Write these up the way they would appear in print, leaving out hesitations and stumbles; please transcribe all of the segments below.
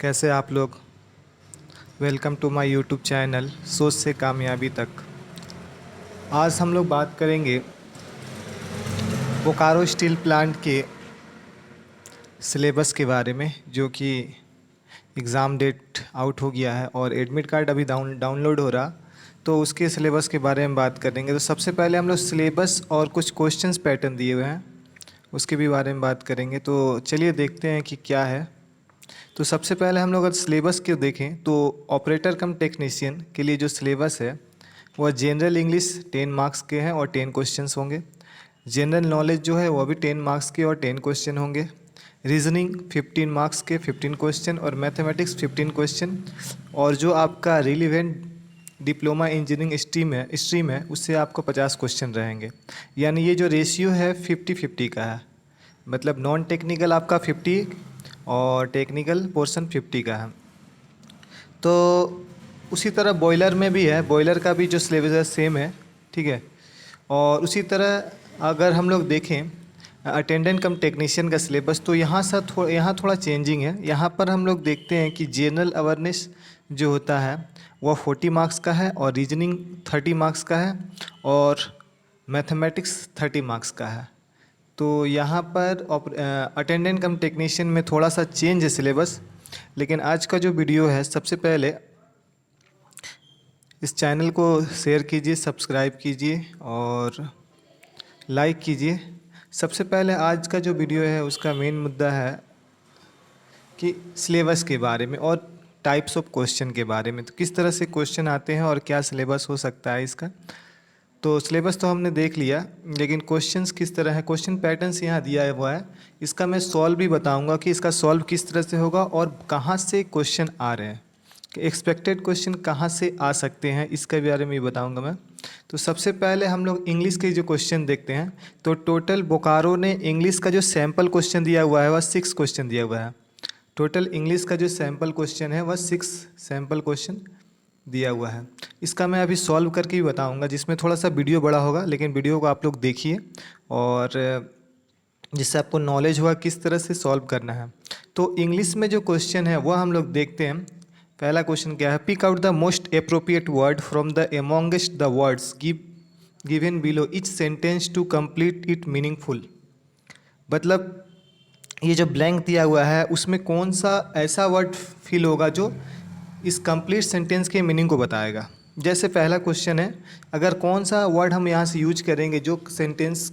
कैसे आप लोग। Welcome to my YouTube channel सोच से कामयाबी तक। आज हम लोग बात करेंगे बोकारो स्टील प्लांट के सिलेबस के बारे में, जो कि एग्ज़ाम डेट आउट हो गया है और एडमिट कार्ड अभी डाउनलोड हो रहा, तो उसके सिलेबस के बारे में बात करेंगे। तो सबसे पहले हम लोग सिलेबस और कुछ क्वेश्चंस पैटर्न दिए हुए हैं उसके भी बारे में बात करेंगे। तो चलिए देखते हैं कि क्या है। तो सबसे पहले हम लोग अगर सिलेबस को देखें तो ऑपरेटर कम टेक्नीशियन के लिए जो सिलेबस है वह जनरल इंग्लिश 10 मार्क्स के हैं और 10 क्वेश्चंस होंगे। जनरल नॉलेज जो है वह भी 10 मार्क्स के और 10 क्वेश्चन होंगे। रीजनिंग 15 मार्क्स के 15 क्वेश्चन और मैथमेटिक्स 15 क्वेश्चन। और जो आपका रिलीवेंट डिप्लोमा इंजीनियरिंग स्ट्रीम है उससे आपको 50 क्वेश्चन रहेंगे। यानी ये जो रेशियो है 50-50 का है, मतलब नॉन टेक्निकल आपका 50 और टेक्निकल पोर्शन 50 का है। तो उसी तरह बॉयलर में भी है, बॉयलर का भी जो सिलेबस है सेम है, ठीक है। और उसी तरह अगर हम लोग देखें अटेंडेंट कम टेक्नीशियन का सिलेबस, तो यहाँ थोड़ा चेंजिंग है। यहाँ पर हम लोग देखते हैं कि जनरल अवेयरनेस जो होता है वह 40 मार्क्स का है और रीजनिंग 30 मार्क्स का है और मैथमेटिक्स 30 मार्क्स का है। तो यहाँ पर अटेंडेंट कम टेक्नीशियन में थोड़ा सा चेंज है सिलेबस। लेकिन आज का जो वीडियो है, सबसे पहले इस चैनल को शेयर कीजिए, सब्सक्राइब कीजिए और लाइक कीजिए। सबसे पहले आज का जो वीडियो है उसका मेन मुद्दा है कि सिलेबस के बारे में और टाइप्स ऑफ क्वेश्चन के बारे में। तो किस तरह से क्वेश्चन आते हैं और क्या सिलेबस हो सकता है इसका। तो सिलेबस तो हमने देख लिया, लेकिन क्वेश्चंस किस तरह है, क्वेश्चन पैटर्न्स यहाँ दिया हुआ है। इसका मैं सॉल्व भी बताऊंगा कि इसका सॉल्व किस तरह से होगा और कहाँ से क्वेश्चन आ रहे हैं, कि एक्सपेक्टेड क्वेश्चन कहाँ से आ सकते हैं, इसके बारे में भी बताऊंगा मैं। तो सबसे पहले हम लोग इंग्लिश के जो क्वेश्चन देखते हैं। तो टोटल बोकारो ने इंग्लिश का जो सैम्पल क्वेश्चन दिया हुआ है वह 6 क्वेश्चन दिया हुआ है। टोटल इंग्लिश का जो सैम्पल क्वेश्चन है वह 6 सैम्पल क्वेश्चन दिया हुआ है। इसका मैं अभी सॉल्व करके भी बताऊंगा, जिसमें थोड़ा सा वीडियो बड़ा होगा, लेकिन वीडियो को आप लोग देखिए और जिससे आपको नॉलेज हुआ किस तरह से सॉल्व करना है। तो इंग्लिश में जो क्वेश्चन है वह हम लोग देखते हैं। पहला क्वेश्चन क्या है, pick out the most appropriate word from the amongst the words given below each sentence to complete it meaningful. मतलब ये जो ब्लैंक दिया हुआ है उसमें कौन सा ऐसा वर्ड फिल होगा जो इस कंप्लीट सेंटेंस के मीनिंग को बताएगा। जैसे पहला क्वेश्चन है, अगर कौन सा वर्ड हम यहाँ से यूज करेंगे जो सेंटेंस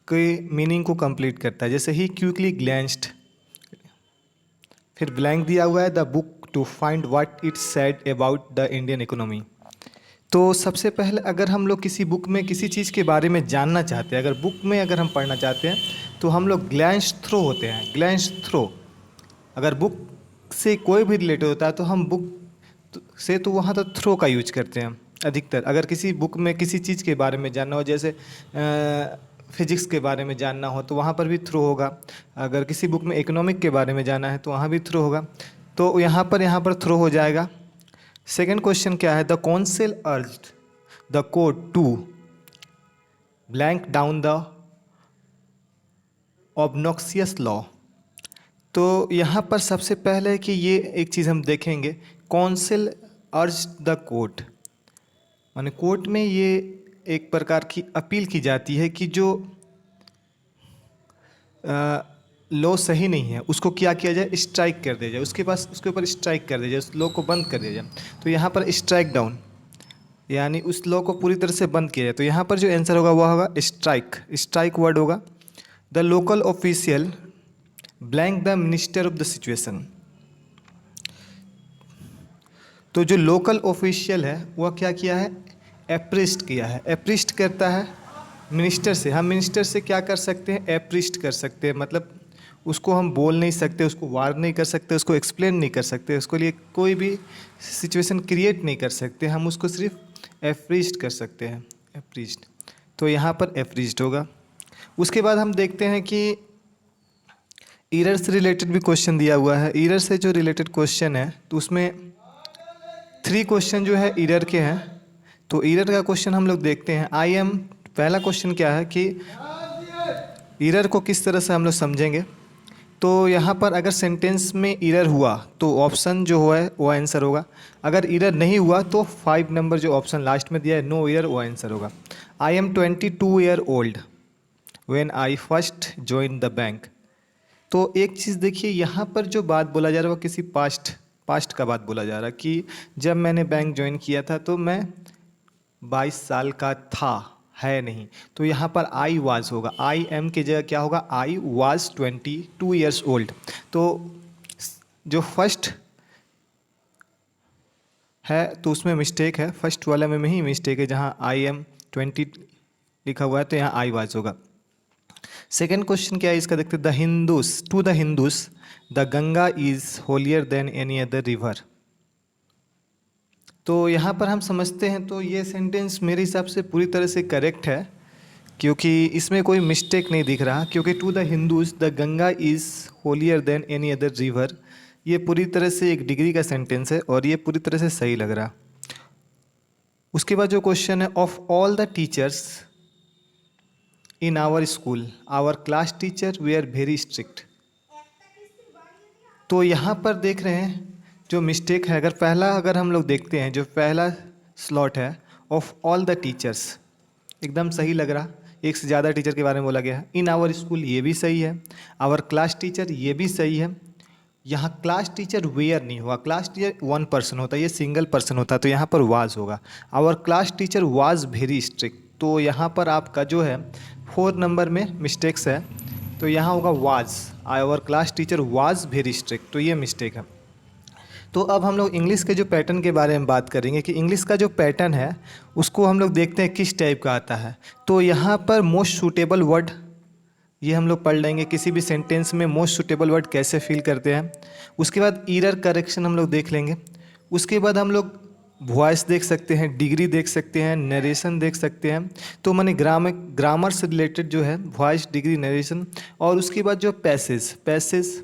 के मीनिंग को कंप्लीट करता है। जैसे ही क्विकली ग्लैंस्ड, फिर ब्लैंक दिया हुआ है the book to find what it said about the Indian economy. तो सबसे पहले अगर हम लोग किसी बुक में किसी चीज़ के बारे में जानना चाहते हैं, अगर बुक में अगर हम पढ़ना चाहते हैं तो हम लोग ग्लैंस थ्रो होते हैं, ग्लैंस थ्रो। अगर बुक से कोई भी रिलेटेड होता है तो हम बुक से तो वहाँ तो थ्रो का यूज करते हैं अधिकतर। अगर किसी बुक में किसी चीज़ के बारे में जानना हो, जैसे फिजिक्स के बारे में जानना हो तो वहाँ पर भी थ्रो होगा। अगर किसी बुक में इकोनॉमिक के बारे में जानना है तो वहाँ भी थ्रो होगा। तो यहाँ पर थ्रो हो जाएगा। सेकेंड क्वेश्चन क्या है, the council urged the court to blank down the obnoxious law. तो यहाँ पर सबसे पहले कि ये एक चीज़ हम देखेंगे, काउंसिल अर्ज द कोर्ट, माने कोर्ट में ये एक प्रकार की अपील की जाती है कि जो लॉ सही नहीं है उसको क्या किया जाए, स्ट्राइक कर दिया जाए, उसके ऊपर स्ट्राइक कर दिया जाए, उस लॉ को बंद कर दिया जाए। तो यहाँ पर स्ट्राइक डाउन यानी उस लॉ को पूरी तरह से बंद किया जाए। तो यहाँ पर जो आंसर होगा वह होगा स्ट्राइक, स्ट्राइक वर्ड होगा। The local official blank the minister of the situation. तो जो लोकल ऑफिशियल है वह क्या किया है, एप्रिस्ट किया है। एप्रिस्ट करता है मिनिस्टर से। हम मिनिस्टर से क्या कर सकते हैं, एप्रिस्ट कर सकते हैं। मतलब उसको हम बोल नहीं सकते, उसको वार नहीं कर सकते, उसको एक्सप्लेन नहीं कर सकते, उसके लिए कोई भी सिचुएशन क्रिएट नहीं कर सकते, हम उसको सिर्फ एप्रिस्ट कर सकते हैं, एप्रिस्ट। तो यहाँ पर एप्रिस्ट होगा। उसके बाद हम देखते हैं कि ईरर से रिलेटेड भी क्वेश्चन दिया हुआ है। ईरर से जो रिलेटेड क्वेश्चन है तो उसमें 3 क्वेश्चन जो है ईरर के हैं। तो ईरर का क्वेश्चन हम लोग देखते हैं। पहला क्वेश्चन क्या है कि ईरर को किस तरह से हम लोग समझेंगे। तो यहाँ पर अगर सेंटेंस में एरर हुआ तो ऑप्शन जो हुआ है वो आंसर होगा, अगर एरर नहीं हुआ तो 5 नंबर जो ऑप्शन लास्ट में दिया है नो एरर वो आंसर होगा। I am 22 year old when I first join the bank. तो एक चीज़ देखिए, यहाँ पर जो बात बोला जा रहा है वो किसी पास्ट का बात बोला जा रहा है कि जब मैंने बैंक ज्वाइन किया था तो मैं 22 साल का था, है नहीं। तो यहाँ पर आई वाज होगा, आई एम की जगह क्या होगा, आई वाज 22 ईयर्स ओल्ड। तो जो फर्स्ट है तो उसमें मिस्टेक है, फर्स्ट वाले में ही मिस्टेक है, जहाँ आई एम 20 लिखा हुआ है तो यहाँ आई वाज होगा। सेकेंड क्वेश्चन क्या है इसका, देखते the Hindus to the Hindus the Ganga is holier than any other river. तो यहाँ पर हम समझते हैं तो ये सेंटेंस मेरे हिसाब से पूरी तरह से करेक्ट है, क्योंकि इसमें कोई मिस्टेक नहीं दिख रहा, क्योंकि to the Hindus the Ganga is holier than any other river, ये पूरी तरह से एक डिग्री का सेंटेंस है और ये पूरी तरह से सही लग रहा। उसके बाद जो क्वेश्चन है, of all the teachers in our school our class teacher they are very strict. तो यहाँ पर देख रहे हैं जो मिस्टेक है, अगर हम लोग देखते हैं जो पहला स्लॉट है ऑफ ऑल द टीचर्स, एकदम सही लग रहा, एक से ज़्यादा टीचर के बारे में बोला गया है। इन आवर स्कूल ये भी सही है, आवर क्लास टीचर ये भी सही है। यहाँ क्लास टीचर वेयर नहीं हुआ, क्लास टीचर 1 पर्सन होता है, ये सिंगल पर्सन होता है, तो यहाँ पर वाज होगा। Our class teacher was very strict, तो यहाँ पर आपका जो है 4 नंबर में मिस्टेक्स है, तो यहाँ होगा was, our class teacher was very strict, तो ये मिस्टेक है। तो अब हम लोग इंग्लिश के जो पैटर्न के बारे में बात करेंगे कि इंग्लिश का जो पैटर्न है उसको हम लोग देखते हैं किस टाइप का आता है। तो यहाँ पर मोस्ट सूटेबल वर्ड ये हम लोग पढ़ लेंगे, किसी भी सेंटेंस में मोस्ट सूटेबल वर्ड कैसे फिल करते हैं। उसके बाद एरर करेक्शन हम लोग देख लेंगे। उसके बाद हम लोग वॉइस देख सकते हैं, डिग्री देख सकते हैं, नरेशन देख सकते हैं। तो मैंने ग्रामर से रिलेटेड जो है वॉइस, डिग्री, नरेशन, और उसके बाद जो पैसेज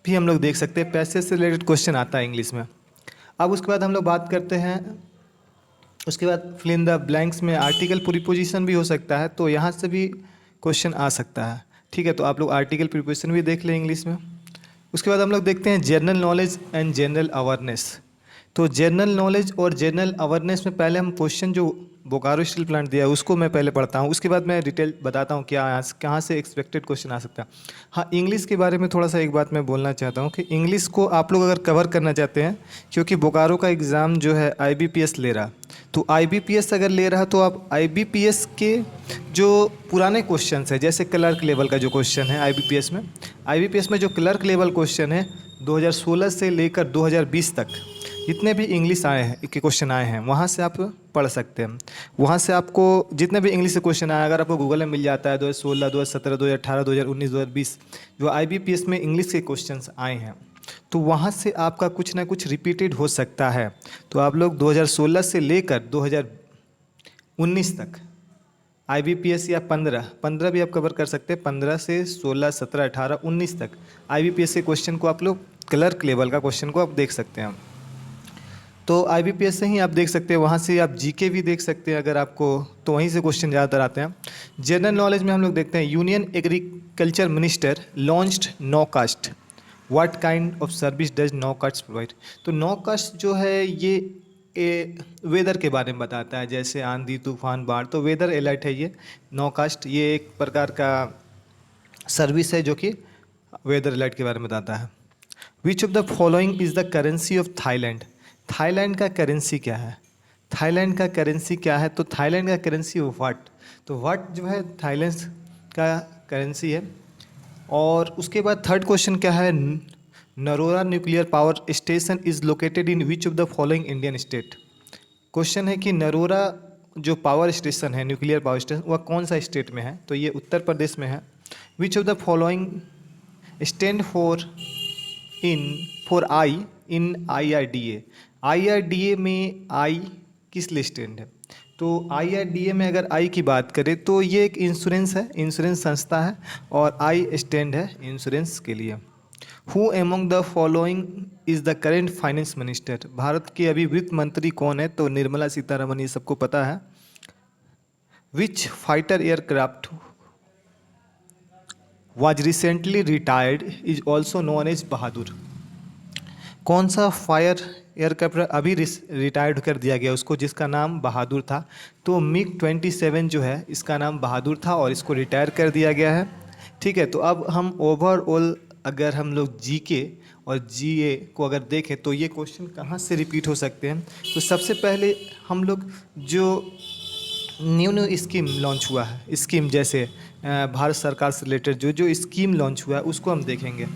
भी हम लोग देख सकते हैं, पैसेज से रिलेटेड क्वेश्चन आता है इंग्लिश में। अब उसके बाद हम लोग बात करते हैं, उसके बाद फिल इन द ब्लैंक्स में आर्टिकल प्रीपोजिशन भी हो सकता है, तो यहाँ से भी क्वेश्चन आ सकता है। ठीक है, तो आप लोग आर्टिकल प्रीपोजिशन भी देख लें इंग्लिश में। उसके बाद हम लोग देखते हैं general knowledge and general awareness. तो जनरल नॉलेज और जनरल अवेयरनेस में पहले हम क्वेश्चन जो बोकारो स्टील प्लांट दिया है उसको मैं पहले पढ़ता हूँ, उसके बाद मैं डिटेल बताता हूँ क्या कहाँ से एक्सपेक्टेड क्वेश्चन आ सकता है। हाँ, इंग्लिश के बारे में थोड़ा सा एक बात मैं बोलना चाहता हूँ कि इंग्लिश को आप लोग अगर कवर करना चाहते हैं, क्योंकि बोकारो का एग्ज़ाम जो है IBPS ले रहा, तो IBPS अगर ले रहा तो आप IBPS के जो पुराने क्वेश्चन है, जैसे क्लर्क लेवल का जो क्वेश्चन है IBPS में जो क्लर्क लेवल क्वेश्चन है 2016 से लेकर 2020 तक जितने भी इंग्लिश आए हैं के क्वेश्चन आए हैं वहाँ से आप पढ़ सकते हैं। वहाँ से आपको जितने भी इंग्लिश से क्वेश्चन आए, अगर आपको गूगल में मिल जाता है 2016, 2017, 2018, 2019, 2020 जो IBPS में इंग्लिश के क्वेश्चंस आए हैं, तो वहाँ से आपका कुछ ना कुछ रिपीटेड हो सकता है। तो आप लोग 2016 से लेकर 2019 तक IBPS या 15 भी आप कवर कर सकते हैं, 15 से 16, 17, 18, 19 तक IBPS के क्वेश्चन को आप लोग क्लर्क लेवल का क्वेश्चन को आप देख सकते हैं। तो IBPS से ही आप देख सकते हैं, वहाँ से आप GK भी देख सकते हैं अगर आपको, तो वहीं से क्वेश्चन ज़्यादातर आते हैं। जनरल नॉलेज में हम लोग देखते हैं union agriculture minister launched no cost, what kind of service does no cost provide. तो नो कास्ट जो है ये वेदर के बारे में बताता है, जैसे आंधी तूफान बाढ़, तो वेदर अलर्ट है ये नो कास्ट, ये एक प्रकार का सर्विस है जो कि वेदर अलर्ट के बारे में बताता है। Which of the following is the currency of Thailand. Thailand का करेंसी क्या है, थाईलैंड का करेंसी क्या है, तो थाईलैंड का करेंसी वाट, तो वाट जो है थाईलैंड का करेंसी है। और उसके बाद थर्ड क्वेश्चन क्या है, Narora nuclear power station is located in which of the following Indian state. Question है कि नरोरा जो पावर स्टेशन है, न्यूक्लियर पावर स्टेशन, वह कौन सा स्टेट में है, तो ये उत्तर प्रदेश में है। Which of the following stand for I in IRDA। IRDA में आई किस लिए स्टैंड है, तो IRDA में अगर आई की बात करें तो ये एक इंश्योरेंस है, इंश्योरेंस संस्था है, और आई स्टैंड है इंश्योरेंस के लिए। Who among the following is the current finance minister. Bharat के अभी वित्त मंत्री कौन है, तो निर्मला सीतारमन, ये सबको पता है। Which fighter aircraft was recently retired is also known as Bahadur. कौन सा फायर एयरक्राफ्ट अभी रिटायर्ड कर दिया गया उसको, जिसका नाम बहादुर था? तो मिग 27 जो है इसका नाम बहादुर था और इसको रिटायर कर दिया गया है। ठीक है, तो अब हम ओवरऑल अगर हम लोग जीके और जीए को अगर देखें तो ये क्वेश्चन कहाँ से रिपीट हो सकते हैं। तो सबसे पहले हम लोग जो न्यू न्यू स्कीम लॉन्च हुआ है, स्कीम जैसे भारत सरकार से रिलेटेड जो जो स्कीम लॉन्च हुआ है उसको हम देखेंगे।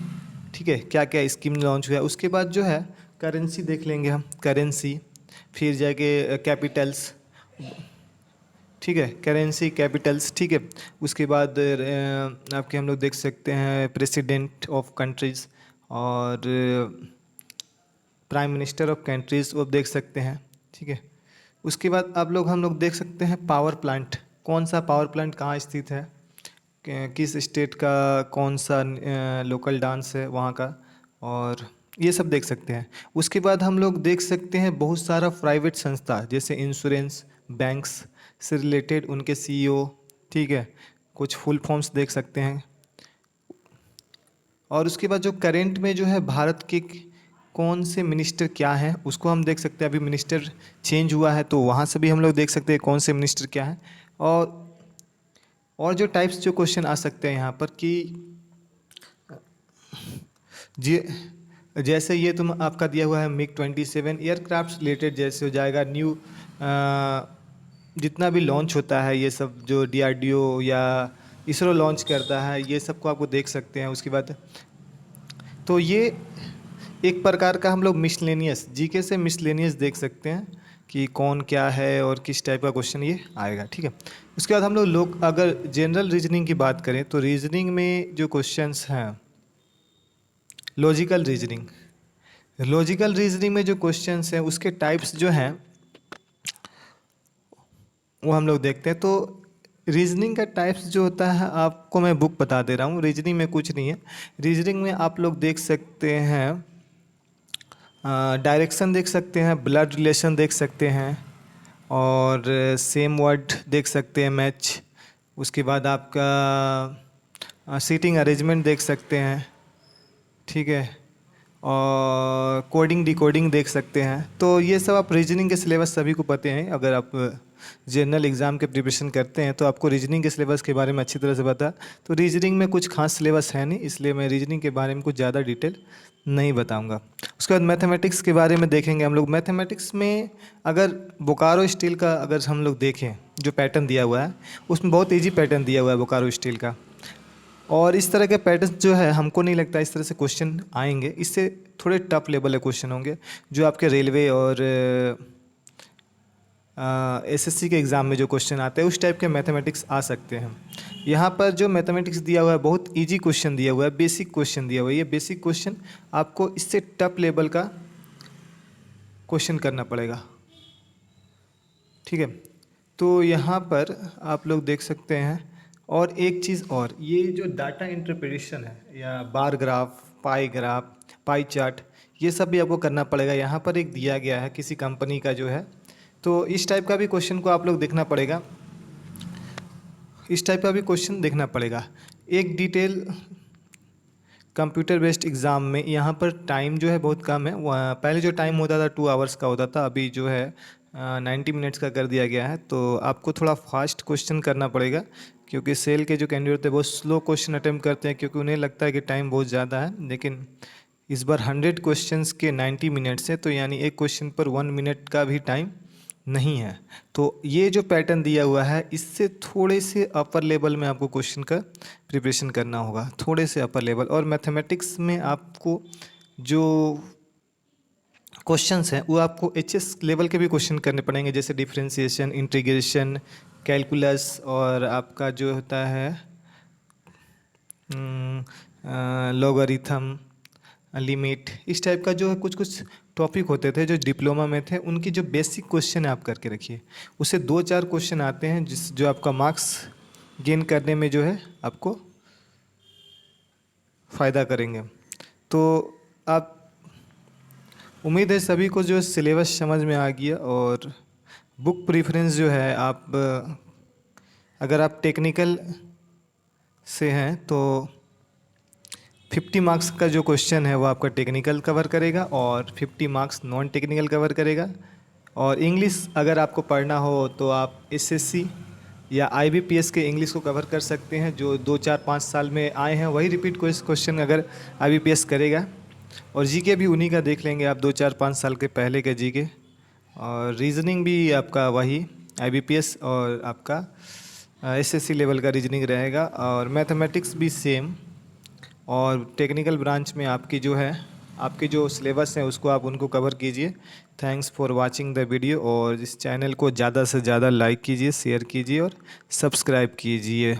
ठीक है, क्या क्या स्कीम लॉन्च हुआ है। उसके बाद जो है करेंसी देख लेंगे हम, करेंसी, फिर जाके कैपिटल्स। ठीक है, करेंसी कैपिटल्स। ठीक है, उसके बाद आपके हम लोग देख सकते हैं प्रेसिडेंट ऑफ कंट्रीज़ और प्राइम मिनिस्टर ऑफ कंट्रीज़ वो देख सकते हैं। ठीक है, उसके बाद हम लोग देख सकते हैं पावर प्लांट, कौन सा पावर प्लांट कहाँ स्थित है, किस स्टेट का, कौन सा लोकल डांस है वहाँ का, और ये सब देख सकते हैं। उसके बाद हम लोग देख सकते हैं बहुत सारा प्राइवेट संस्था जैसे इंश्योरेंस, बैंक्स से रिलेटेड उनके सीईओ। ठीक है, कुछ फुल फॉर्म्स देख सकते हैं। और उसके बाद जो करेंट में जो है भारत के कौन से मिनिस्टर क्या हैं उसको हम देख सकते हैं। अभी मिनिस्टर चेंज हुआ है तो वहाँ से भी हम लोग देख सकते हैं कौन से मिनिस्टर क्या है। और जो टाइप्स जो क्वेश्चन आ सकते हैं यहाँ पर कि जी जैसे ये तुम आपका दिया हुआ है मिग 27 एयरक्राफ्ट रिलेटेड जैसे हो जाएगा न्यू जितना भी लॉन्च होता है ये सब जो डीआरडीओ या इसरो लॉन्च करता है ये सब को आपको देख सकते हैं। उसके बाद तो ये एक प्रकार का हम लोग मिसलेनियस जीके से मिसलेनियस देख सकते हैं कि कौन क्या है और किस टाइप का क्वेश्चन ये आएगा। ठीक है, उसके बाद हम लोग अगर जनरल रीजनिंग की बात करें तो रीजनिंग में जो क्वेश्चंस हैं लॉजिकल रीजनिंग में जो क्वेश्चंस हैं उसके टाइप्स जो हैं वो हम लोग देखते हैं। तो रीजनिंग का टाइप्स जो होता है आपको मैं बुक बता दे रहा हूँ, रीजनिंग में कुछ नहीं है। रीजनिंग में आप लोग देख सकते हैं डायरेक्शन देख सकते हैं, ब्लड रिलेशन देख सकते हैं और सेम वर्ड देख सकते हैं मैच। उसके बाद आपका सीटिंग अरेंजमेंट देख सकते हैं। ठीक है, और कोडिंग डिकोडिंग देख सकते हैं। तो ये सब आप रीजनिंग के सिलेबस सभी को पते हैं। अगर आप जनरल एग्ज़ाम के प्रिपरेशन करते हैं तो आपको रीजनिंग के सिलेबस के बारे में अच्छी तरह से पता। तो रीजनिंग में कुछ खास सिलेबस है नहीं, इसलिए मैं रीजनिंग के बारे में कुछ ज़्यादा डिटेल नहीं बताऊंगा। उसके बाद मैथमेटिक्स के बारे में देखेंगे हम लोग। मैथमेटिक्स में अगर बोकारो स्टील का अगर हम लोग देखें जो पैटर्न दिया हुआ है उसमें बहुत ईजी पैटर्न दिया हुआ है बोकारो स्टील का। और इस तरह के पैटर्न जो है हमको नहीं लगता इस तरह से क्वेश्चन आएंगे, इससे थोड़े टफ लेवल के क्वेश्चन होंगे जो आपके रेलवे और एसएससी के एग्ज़ाम में जो क्वेश्चन आते हैं उस टाइप के मैथमेटिक्स आ सकते हैं। यहाँ पर जो मैथमेटिक्स दिया हुआ है बहुत इजी क्वेश्चन दिया हुआ है, बेसिक क्वेश्चन दिया हुआ है। ये बेसिक क्वेश्चन आपको इससे टफ लेवल का क्वेश्चन करना पड़ेगा। ठीक है, तो यहाँ पर आप लोग देख सकते हैं। और एक चीज़ और, ये जो डाटा इंटरप्रिटेशन है या बार ग्राफ, पाई चार्ट, ये सब भी आपको करना पड़ेगा। यहाँ पर एक दिया गया है किसी कंपनी का जो है, तो इस टाइप का भी क्वेश्चन को आप लोग देखना पड़ेगा, इस टाइप का भी क्वेश्चन देखना पड़ेगा। एक डिटेल कंप्यूटर बेस्ड एग्ज़ाम में यहाँ पर टाइम जो है बहुत कम है। पहले जो टाइम होता था 2 आवर्स का होता था, अभी जो है 90 मिनट्स का कर दिया गया है। तो आपको थोड़ा फास्ट क्वेश्चन करना पड़ेगा क्योंकि सेल के जो कैंडिडेट होते हैं बहुत स्लो क्वेश्चन अटेम्प्ट करते हैं क्योंकि उन्हें लगता है कि टाइम बहुत ज़्यादा है। लेकिन इस बार 100 क्वेश्चंस के 90 मिनट्स है, तो यानी एक क्वेश्चन पर 1 मिनट का भी टाइम नहीं है। तो ये जो पैटर्न दिया हुआ है इससे थोड़े से अपर लेवल में आपको क्वेश्चन का प्रिपरेशन करना होगा, थोड़े से अपर लेवल। और मैथमेटिक्स में आपको जो क्वेश्चंस हैं वो आपको एचएस लेवल के भी क्वेश्चन करने पड़ेंगे, जैसे डिफरेंशिएशन, इंटीग्रेशन, कैलकुलस और आपका जो होता है लॉगरिथम, लिमिट, इस टाइप का जो है कुछ कुछ टॉपिक होते थे जो डिप्लोमा में थे, उनकी जो बेसिक क्वेश्चन है आप करके रखिए। उससे 2-4 क्वेश्चन आते हैं जो आपका मार्क्स गेन करने में जो है आपको फ़ायदा करेंगे। तो आप उम्मीद है सभी को जो सिलेबस समझ में आ गया। और बुक प्रेफरेंस जो है आप अगर आप टेक्निकल से हैं तो 50 मार्क्स का जो क्वेश्चन है वो आपका टेक्निकल कवर करेगा और 50 मार्क्स नॉन टेक्निकल कवर करेगा। और इंग्लिश अगर आपको पढ़ना हो तो आप एसएससी या आईबीपीएस के इंग्लिश को कवर कर सकते हैं, जो 2 4 5 साल में आए हैं वही रिपीट क्वेश्चन अगर आईबीपीएस करेगा। और जीके भी उन्हीं का देख लेंगे आप, 2 4 5 साल के पहले के जीके। और रीजनिंग भी आपका वही आईबीपीएस और आपका एसएससी लेवल का रीजनिंग रहेगा। और मैथमेटिक्स भी सेम। और टेक्निकल ब्रांच में आपकी जो है, आपके जो सिलेबस हैं उसको आप उनको कवर कीजिए। Thanks for watching the video. और इस चैनल को ज़्यादा से ज़्यादा लाइक कीजिए, शेयर कीजिए और सब्सक्राइब कीजिए।